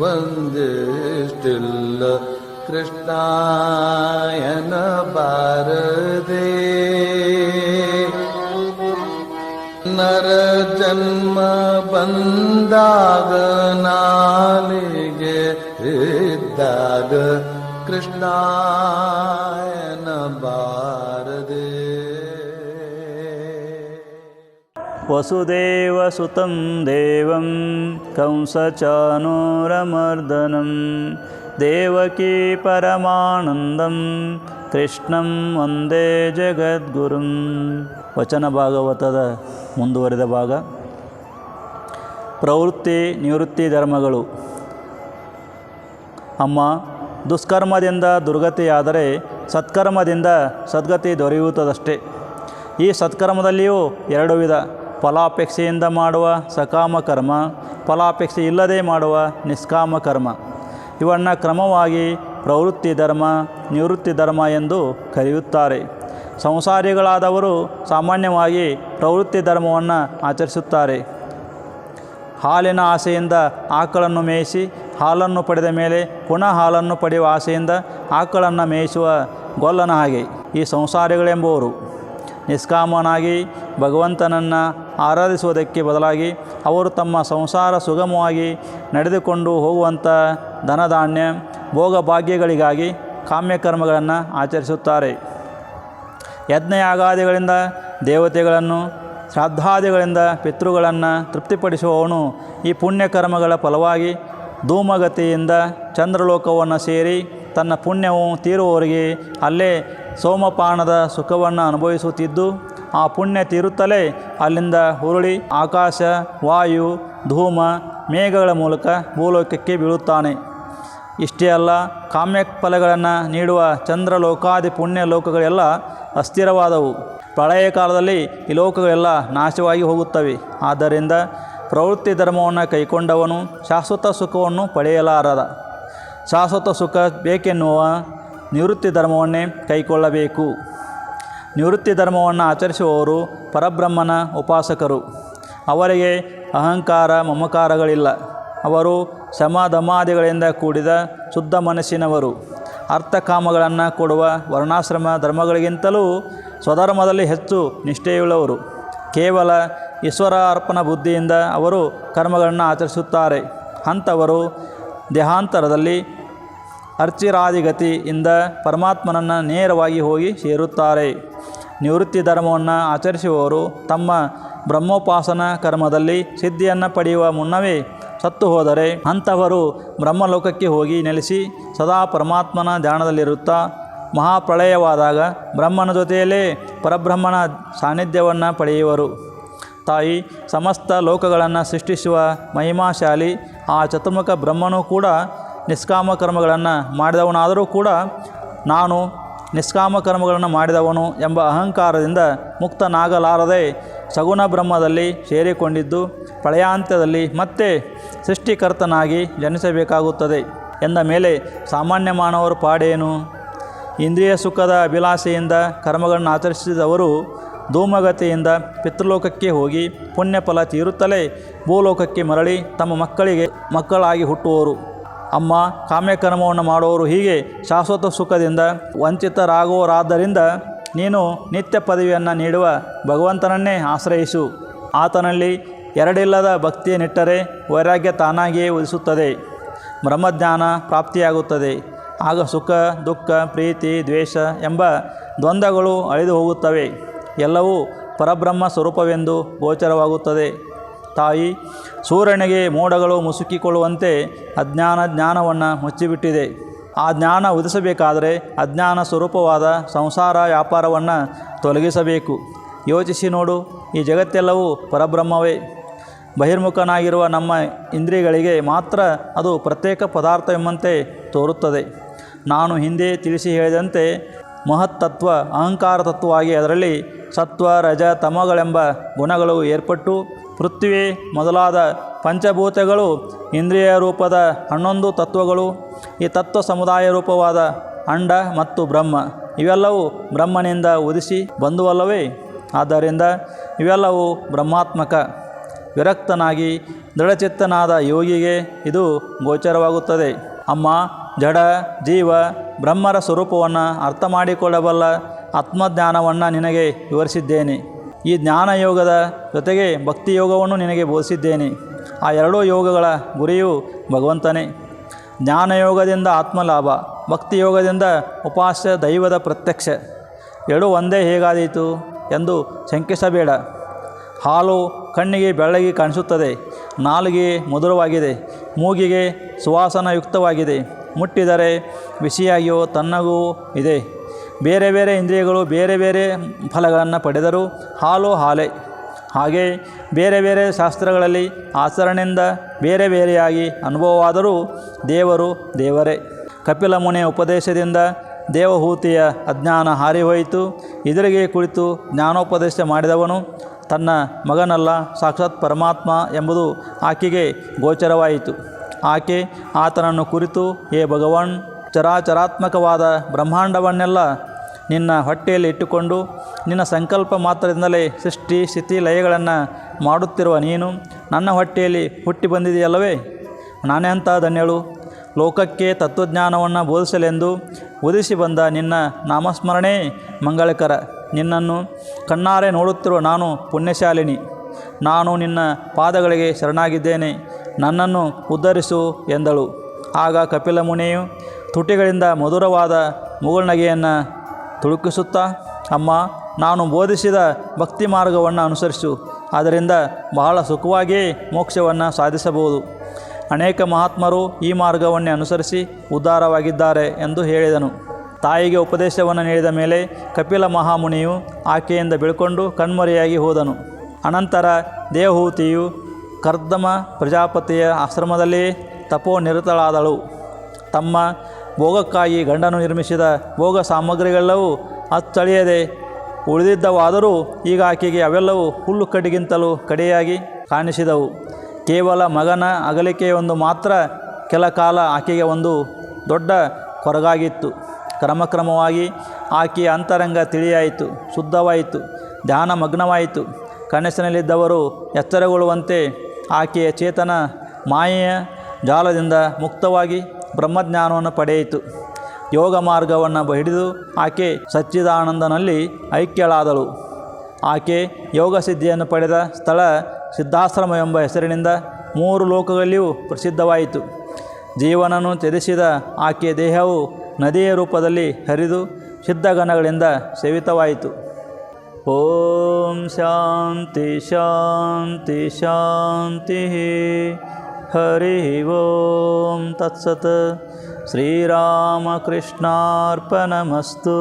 ಒಂದಿಷ್ಟಿಲ್ಲ ಕೃಷ್ಣಾಯನ ಬಾರದೆ. ನರ ಜನ್ಮ ಬಂದಾಗ ನಾಲಿಗೆ ಇದ್ದಾಗ ಕೃಷ್ಣಾಯನ ಬಾರದೆ. ವಸುದೇವಸುತಂ ದೇವಂ ಕಂಸಚಾನೂರಮರ್ದನಂ ದೇವಕೀ ಪರಮಾನಂದಂ ಕೃಷ್ಣಂ ವಂದೇ ಜಗದ್ಗುರುಂ. ವಚನ ಭಾಗವತದ ಮುಂದುವರಿದ ಭಾಗ. ಪ್ರವೃತ್ತಿ ನಿವೃತ್ತಿ ಧರ್ಮಗಳು. ಅಮ್ಮ, ದುಷ್ಕರ್ಮದಿಂದ ದುರ್ಗತಿಯಾದರೆ ಸತ್ಕರ್ಮದಿಂದ ಸದ್ಗತಿ ದೊರೆಯುವುದಷ್ಟೇ. ಈ ಸತ್ಕರ್ಮದಲ್ಲಿಯೂ ಎರಡು ವಿಧ: ಫಲಾಪೇಕ್ಷೆಯಿಂದ ಮಾಡುವ ಸಕಾಮ ಕರ್ಮ, ಫಲಾಪೇಕ್ಷೆ ಇಲ್ಲದೆ ಮಾಡುವ ನಿಷ್ಕಾಮ ಕರ್ಮ. ಇವನ್ನು ಕ್ರಮವಾಗಿ ಪ್ರವೃತ್ತಿ ಧರ್ಮ, ನಿವೃತ್ತಿ ಧರ್ಮ ಎಂದು ಕರೆಯುತ್ತಾರೆ. ಸಂಸಾರಿಗಳಾದವರು ಸಾಮಾನ್ಯವಾಗಿ ಪ್ರವೃತ್ತಿ ಧರ್ಮವನ್ನು ಆಚರಿಸುತ್ತಾರೆ. ಹಾಲಿನ ಆಸೆಯಿಂದ ಆಕಳನ್ನು ಮೇಯಿಸಿ ಹಾಲನ್ನು ಪಡೆದ ಮೇಲೆ ಪುನಃ ಹಾಲನ್ನು ಪಡೆಯುವ ಆಸೆಯಿಂದ ಆಕಳನ್ನು ಮೇಯಿಸುವ ಗೊಲ್ಲನ ಹಾಗೆ ಈ ಸಂಸಾರಿಗಳೆಂಬುವರು. ನಿಷ್ಕಾಮನಾಗಿ ಭಗವಂತನನ್ನು ಆರಾಧಿಸುವುದಕ್ಕೆ ಬದಲಾಗಿ ಅವರು ತಮ್ಮ ಸಂಸಾರ ಸುಗಮವಾಗಿ ನಡೆದುಕೊಂಡು ಹೋಗುವಂಥ ಧನಧಾನ್ಯ ಭೋಗಭಾಗ್ಯಗಳಿಗಾಗಿ ಕಾಮ್ಯಕರ್ಮಗಳನ್ನು ಆಚರಿಸುತ್ತಾರೆ. ಯಜ್ಞಯಾಗಾದಿಗಳಿಂದ ದೇವತೆಗಳನ್ನು, ಶ್ರಾದ್ದಾದಿಗಳಿಂದ ಪಿತೃಗಳನ್ನು ತೃಪ್ತಿಪಡಿಸುವವನು ಈ ಪುಣ್ಯಕರ್ಮಗಳ ಫಲವಾಗಿ ಧೂಮಗತಿಯಿಂದ ಚಂದ್ರಲೋಕವನ್ನು ಸೇರಿ ತನ್ನ ಪುಣ್ಯವು ತೀರುವವರೆಗೆ ಅಲ್ಲೇ ಸೋಮಪಾನದ ಸುಖವನ್ನು ಅನುಭವಿಸುತ್ತಿದ್ದು, ಆ ಪುಣ್ಯ ತೀರುತ್ತಲೇ ಅಲ್ಲಿಂದ ಉರುಳಿ ಆಕಾಶ, ವಾಯು, ಧೂಮ, ಮೇಘಗಳ ಮೂಲಕ ಭೂಲೋಕಕ್ಕೆ ಬೀಳುತ್ತಾನೆ. ಇಷ್ಟೇ ಅಲ್ಲ, ಕಾಮ್ಯ ಫಲಗಳನ್ನು ನೀಡುವ ಚಂದ್ರಲೋಕಾದಿ ಪುಣ್ಯ ಲೋಕಗಳೆಲ್ಲ ಅಸ್ಥಿರವಾದವು. ಪ್ರಳಯ ಕಾಲದಲ್ಲಿ ಈ ಲೋಕಗಳೆಲ್ಲ ನಾಶವಾಗಿ ಹೋಗುತ್ತವೆ. ಆದ್ದರಿಂದ ಪ್ರವೃತ್ತಿ ಧರ್ಮವನ್ನು ಕೈಕೊಂಡವನು ಶಾಶ್ವತ ಸುಖವನ್ನು ಪಡೆಯಲಾರದ. ಶಾಶ್ವತ ಸುಖ ಬೇಕೆನ್ನುವ ನಿವೃತ್ತಿ ಧರ್ಮವನ್ನೇ ಕೈಕೊಳ್ಳಬೇಕು. ನಿವೃತ್ತಿ ಧರ್ಮವನ್ನು ಆಚರಿಸುವವರು ಪರಬ್ರಹ್ಮನ ಉಪಾಸಕರು. ಅವರಿಗೆ ಅಹಂಕಾರ ಮಮಕಾರಗಳಿಲ್ಲ. ಅವರು ಶಮದಮಾದಿಗಳಿಂದ ಕೂಡಿದ ಶುದ್ಧ ಮನಸ್ಸಿನವರು. ಅರ್ಥಕಾಮಗಳನ್ನು ಕೊಡುವ ವರ್ಣಾಶ್ರಮ ಧರ್ಮಗಳಿಗಿಂತಲೂ ಸ್ವಧರ್ಮದಲ್ಲಿ ಹೆಚ್ಚು ನಿಷ್ಠೆಯುಳ್ಳವರು. ಕೇವಲ ಈಶ್ವರ ಅರ್ಪಣ ಬುದ್ಧಿಯಿಂದ ಅವರು ಕರ್ಮಗಳನ್ನು ಆಚರಿಸುತ್ತಾರೆ. ಅಂಥವರು ದೇಹಾಂತರದಲ್ಲಿ ಅರ್ಚಿರಾದಿಗತಿಯಿಂದ ಪರಮಾತ್ಮನನ್ನು ನೇರವಾಗಿ ಹೋಗಿ ಸೇರುತ್ತಾರೆ. ನಿವೃತ್ತಿ ಧರ್ಮವನ್ನು ಆಚರಿಸುವವರು ತಮ್ಮ ಬ್ರಹ್ಮೋಪಾಸನ ಕರ್ಮದಲ್ಲಿ ಸಿದ್ಧಿಯನ್ನು ಪಡೆಯುವ ಮುನ್ನವೇ ಸತ್ತು ಹೋದರೆ ಅಂಥವರು ಬ್ರಹ್ಮಲೋಕಕ್ಕೆ ಹೋಗಿ ನೆಲೆಸಿ ಸದಾ ಪರಮಾತ್ಮನ ಧ್ಯಾನದಲ್ಲಿರುತ್ತಾ ಮಹಾಪ್ರಳಯವಾದಾಗ ಬ್ರಹ್ಮನ ಜೊತೆಯಲ್ಲೇ ಪರಬ್ರಹ್ಮನ ಸಾನ್ನಿಧ್ಯವನ್ನು ಪಡೆಯುವರು. ತಾಯಿ ಸಮಸ್ತ ಲೋಕಗಳನ್ನು ಸೃಷ್ಟಿಸುವ ಮಹಿಮಾಶಾಲಿ ಆ ಚತುರ್ಮುಖ ಬ್ರಹ್ಮನೂ ಕೂಡ ನಿಷ್ಕಾಮ ಕರ್ಮಗಳನ್ನು ಮಾಡಿದವನಾದರೂ ಕೂಡ ನಾನು ನಿಷ್ಕಾಮ ಕರ್ಮಗಳನ್ನು ಮಾಡಿದವನು ಎಂಬ ಅಹಂಕಾರದಿಂದ ಮುಕ್ತನಾಗಲಾರದೆ ಸಗುಣ ಬ್ರಹ್ಮದಲ್ಲಿ ಸೇರಿಕೊಂಡಿದ್ದು ಪ್ರಳಯಾಂತ್ಯದಲ್ಲಿ ಮತ್ತೆ ಸೃಷ್ಟಿಕರ್ತನಾಗಿ ಜನಿಸಬೇಕಾಗುತ್ತದೆ ಎಂದ ಮೇಲೆ ಸಾಮಾನ್ಯ ಮಾನವರ ಪಾಡೇನು? ಇಂದ್ರಿಯ ಸುಖದ ಅಭಿಲಾಷೆಯಿಂದ ಕರ್ಮಗಳನ್ನು ಆಚರಿಸಿದವರು ಧೂಮಗತಿಯಿಂದ ಪಿತೃಲೋಕಕ್ಕೆ ಹೋಗಿ ಪುಣ್ಯಫಲ ತೀರುತ್ತಲೇ ಭೂಲೋಕಕ್ಕೆ ಮರಳಿ ತಮ್ಮ ಮಕ್ಕಳಿಗೆ ಮಕ್ಕಳಾಗಿ ಹುಟ್ಟುವರು. ಅಮ್ಮ, ಕಾಮ್ಯಕರ್ಮವನ್ನು ಮಾಡುವವರು ಹೀಗೆ ಶಾಶ್ವತ ಸುಖದಿಂದ ವಂಚಿತರಾಗುವರಾದ್ದರಿಂದ ನೀನು ನಿತ್ಯ ಪದವಿಯನ್ನು ನೀಡುವ ಭಗವಂತನನ್ನೇ ಆಶ್ರಯಿಸು. ಆತನಲ್ಲಿ ಎರಡಿಲ್ಲದ ಭಕ್ತಿಯನ್ನಿಟ್ಟರೆ ವೈರಾಗ್ಯ ತಾನಾಗಿಯೇ ಉದಿಸುತ್ತದೆ, ಬ್ರಹ್ಮಜ್ಞಾನ ಪ್ರಾಪ್ತಿಯಾಗುತ್ತದೆ. ಆಗ ಸುಖ ದುಃಖ ಪ್ರೀತಿ ದ್ವೇಷ ಎಂಬ ದ್ವಂದ್ವಗಳು ಅಳಿದು ಹೋಗುತ್ತವೆ. ಎಲ್ಲವೂ ಪರಬ್ರಹ್ಮ ಸ್ವರೂಪವೆಂದು ಗೋಚರವಾಗುತ್ತದೆ. ತಾಯಿ, ಸೂರ್ಯನಿಗೆ ಮೋಡಗಳು ಮುಸುಕಿಕೊಳ್ಳುವಂತೆ ಅಜ್ಞಾನ ಜ್ಞಾನವನ್ನು ಮುಚ್ಚಿಬಿಟ್ಟಿದೆ. ಆ ಜ್ಞಾನ ಉದಿಸಬೇಕಾದರೆ ಅಜ್ಞಾನ ಸ್ವರೂಪವಾದ ಸಂಸಾರ ವ್ಯಾಪಾರವನ್ನು ತೊಲಗಿಸಬೇಕು. ಯೋಚಿಸಿ ನೋಡು, ಈ ಜಗತ್ತೆಲ್ಲವೂ ಪರಬ್ರಹ್ಮವೇ. ಬಹಿರ್ಮುಖನಾಗಿರುವ ನಮ್ಮ ಇಂದ್ರಿಯಗಳಿಗೆ ಮಾತ್ರ ಅದು ಪ್ರತ್ಯೇಕ ಪದಾರ್ಥವೆಂಬಂತೆ ತೋರುತ್ತದೆ. ನಾನು ಹಿಂದೆ ತಿಳಿಸಿ ಹೇಳಿದಂತೆ ಮಹತ್ತತ್ವ ಅಹಂಕಾರ ತತ್ವವಾಗಿ ಅದರಲ್ಲಿ ಸತ್ವ ರಜ ತಮಗಳೆಂಬ ಗುಣಗಳು ಏರ್ಪಟ್ಟು ಪೃಥ್ವಿ ಮೊದಲಾದ ಪಂಚಭೂತಗಳು ಇಂದ್ರಿಯ ರೂಪದ 11 ತತ್ವಗಳು, ಈ ತತ್ವ ಸಮುದಾಯ ರೂಪವಾದ ಅಂಡ ಮತ್ತು ಬ್ರಹ್ಮ ಇವೆಲ್ಲವೂ ಬ್ರಹ್ಮನಿಂದ ಉದಿಸಿ ಬಂದುವಲ್ಲವೇ? ಆದ್ದರಿಂದ ಇವೆಲ್ಲವೂ ಬ್ರಹ್ಮಾತ್ಮಕ. ವಿರಕ್ತನಾಗಿ ದೃಢಚಿತ್ತನಾದ ಯೋಗಿಗೆ ಇದು ಗೋಚರವಾಗುತ್ತದೆ. ಅಮ್ಮ, ಜಡ ಜೀವ ಬ್ರಹ್ಮರ ಸ್ವರೂಪವನ್ನು ಅರ್ಥ ಮಾಡಿಕೊಳ್ಳಬಲ್ಲ ಆತ್ಮಜ್ಞಾನವನ್ನು ನಿನಗೆ ವಿವರಿಸಿದ್ದೇನೆ. ಈ ಜ್ಞಾನಯೋಗದ ಜೊತೆಗೆ ಭಕ್ತಿಯೋಗವನ್ನು ನಿನಗೆ ಬೋಧಿಸಿದ್ದೇನೆ. ಆ ಎರಡೂ ಯೋಗಗಳ ಗುರಿಯು ಭಗವಂತನೇ. ಜ್ಞಾನಯೋಗದಿಂದ ಆತ್ಮಲಾಭ, ಭಕ್ತಿಯೋಗದಿಂದ ಉಪಾಸ್ಯ ದೈವದ ಪ್ರತ್ಯಕ್ಷ. ಎರಡೂ ಒಂದೇ ಹೇಗಾದೀತು ಎಂದು ಶಂಕಿಸಬೇಡ. ಹಾಲು ಕಣ್ಣಿಗೆ ಬೆಳ್ಳಗೆ ಕಾಣಿಸುತ್ತದೆ, ನಾಲಿಗೆ ಮಧುರವಾಗಿದೆ, ಮೂಗಿಗೆ ಸುವಾಸನಯುಕ್ತವಾಗಿದೆ, ಮುಟ್ಟಿದರೆ ಬಿಸಿಯಾಗಿಯೋ ತಣ್ಣಗೂ ಇದೆ. ಬೇರೆ ಬೇರೆ ಇಂದ್ರಿಯಗಳು ಬೇರೆ ಬೇರೆ ಫಲಗಳನ್ನು ಪಡೆದರೂ ಹಾಲು ಹಾಲೇ. ಹಾಗೆ ಬೇರೆ ಬೇರೆ ಶಾಸ್ತ್ರಗಳಲ್ಲಿ ಆಚರಣೆಯಿಂದ ಬೇರೆ ಬೇರೆಯಾಗಿ ಅನುಭವವಾದರೂ ದೇವರು ದೇವರೇ. ಕಪಿಲ ಮುನಿಯ ಉಪದೇಶದಿಂದ ದೇವಹೂತಿಯ ಅಜ್ಞಾನ ಹಾರಿಹೋಯಿತು. ಎದುರಿಗೆ ಕುಳಿತು ಜ್ಞಾನೋಪದೇಶ ಮಾಡಿದವನು ತನ್ನ ಮಗನಲ್ಲ, ಸಾಕ್ಷಾತ್ ಪರಮಾತ್ಮ ಎಂಬುದು ಆಕೆಗೆ ಗೋಚರವಾಯಿತು. ಆಕೆ ಆತನನ್ನು ಕುರಿತು, ಹೇ ಭಗವಾನ್, ಚರಾಚರಾತ್ಮಕವಾದ ಬ್ರಹ್ಮಾಂಡವನ್ನೆಲ್ಲ ನಿನ್ನ ಹೊಟ್ಟೆಯಲ್ಲಿ ಇಟ್ಟುಕೊಂಡು ನಿನ್ನ ಸಂಕಲ್ಪ ಮಾತ್ರದಿಂದಲೇ ಸೃಷ್ಟಿ ಸ್ಥಿತಿ ಲಯಗಳನ್ನು ಮಾಡುತ್ತಿರುವ ನೀನು ನನ್ನ ಹೊಟ್ಟೆಯಲ್ಲಿ ಹುಟ್ಟಿ ಬಂದಿದೆಯಲ್ಲವೇ? ನಾನೆಂಥ ಧನ್ಯಳು. ಲೋಕಕ್ಕೆ ತತ್ವಜ್ಞಾನವನ್ನು ಬೋಧಿಸಲೆಂದು ಉದಿಸಿ ಬಂದ ನಿನ್ನ ನಾಮಸ್ಮರಣೆ ಮಂಗಳಕರ. ನಿನ್ನನ್ನು ಕಣ್ಣಾರೆ ನೋಡುತ್ತಿರುವ ನಾನು ಪುಣ್ಯಶಾಲಿನಿ. ನಾನು ನಿನ್ನ ಪಾದಗಳಿಗೆ ಶರಣಾಗಿದ್ದೇನೆ, ನನ್ನನ್ನು ಉದ್ಧರಿಸು ಎಂದಳು. ಆಗ ಕಪಿಲ ಮುನಿಯು ತುಟಿಗಳಿಂದ ಮಧುರವಾದ ಮುಗುಳ್ನಗೆಯನ್ನು ತುಳುಕಿಸುತ್ತಾ, ಅಮ್ಮ, ನಾನು ಬೋಧಿಸಿದ ಭಕ್ತಿ ಮಾರ್ಗವನ್ನು ಅನುಸರಿಸು. ಅದರಿಂದ ಬಹಳ ಸುಖವಾಗಿಯೇ ಮೋಕ್ಷವನ್ನು ಸಾಧಿಸಬಹುದು. ಅನೇಕ ಮಹಾತ್ಮರು ಈ ಮಾರ್ಗವನ್ನೇ ಅನುಸರಿಸಿ ಉದ್ಧಾರವಾಗಿದ್ದಾರೆ ಎಂದು ಹೇಳಿದನು. ತಾಯಿಗೆ ಉಪದೇಶವನ್ನು ನೀಡಿದ ಮೇಲೆ ಕಪಿಲ ಮಹಾಮುನಿಯು ಆಕೆಯಿಂದ ಬೆಳ್ಕೊಂಡು ಕಣ್ಮರೆಯಾಗಿ ಹೋದನು. ಅನಂತರ ದೇವಹೂತಿಯು ಕರ್ದಮ ಪ್ರಜಾಪತಿಯ ಆಶ್ರಮದಲ್ಲಿಯೇ ತಪೋನಿರತಳಾದಳು. ತಮ್ಮ ಭೋಗಕ್ಕಾಗಿ ಗಂಡನು ನಿರ್ಮಿಸಿದ ಭೋಗ ಸಾಮಗ್ರಿಗಳೆಲ್ಲವೂ ಅಚ್ಚಳಿಯದೆ ಉಳಿದಿದ್ದವಾದರೂ ಈಗ ಆಕೆಗೆ ಅವೆಲ್ಲವೂ ಹುಲ್ಲು ಕಡ್ಡಿಗಿಂತಲೂ ಕಡೆಯಾಗಿ ಕಾಣಿಸಿದವು. ಕೇವಲ ಮಗನ ಅಗಲಿಕೆಯೊಂದು ಮಾತ್ರ ಕೆಲ ಕಾಲ ಆಕೆಗೆ ಒಂದು ದೊಡ್ಡ ಕೊರಗಾಗಿತ್ತು. ಕ್ರಮಕ್ರಮವಾಗಿ ಆಕೆಯ ಅಂತರಂಗ ತಿಳಿಯಾಯಿತು, ಶುದ್ಧವಾಯಿತು, ಧ್ಯಾನ ಮಗ್ನವಾಯಿತು. ಕನಸಿನಲ್ಲಿದ್ದವರು ಎಚ್ಚರಗೊಳ್ಳುವಂತೆ ಆಕೆಯ ಚೇತನ ಮಾಯೆಯ ಜಾಲದಿಂದ ಮುಕ್ತವಾಗಿ ಬ್ರಹ್ಮಜ್ಞಾನವನ್ನು ಪಡೆಯಿತು. ಯೋಗ ಮಾರ್ಗವನ್ನು ಹಿಡಿದು ಆಕೆ ಸಚ್ಚಿದಾನಂದನಲ್ಲಿ ಐಕ್ಯಳಾದಳು. ಆಕೆ ಯೋಗ ಸಿದ್ಧಿಯನ್ನು ಪಡೆದ ಸ್ಥಳ ಸಿದ್ಧಾಶ್ರಮ ಎಂಬ ಹೆಸರಿನಿಂದ 3 ಲೋಕಗಳಲ್ಲಿಯೂ ಪ್ರಸಿದ್ಧವಾಯಿತು. ಜೀವನನ್ನು ತ್ಯಜಿಸಿದ ಆಕೆಯ ದೇಹವು ನದಿಯ ರೂಪದಲ್ಲಿ ಹರಿದು ಸಿದ್ಧಗಣಗಳಿಂದ ಸೇವಿತವಾಯಿತು. ಓಂ ಶಾಂತಿ ಶಾಂತಿ ಶಾಂತಿ. ಹರಿ ಓಂ ತತ್ಸತ್. ಶ್ರೀರಾಮಕೃಷ್ಣಾರ್ಪಣಮಸ್ತು.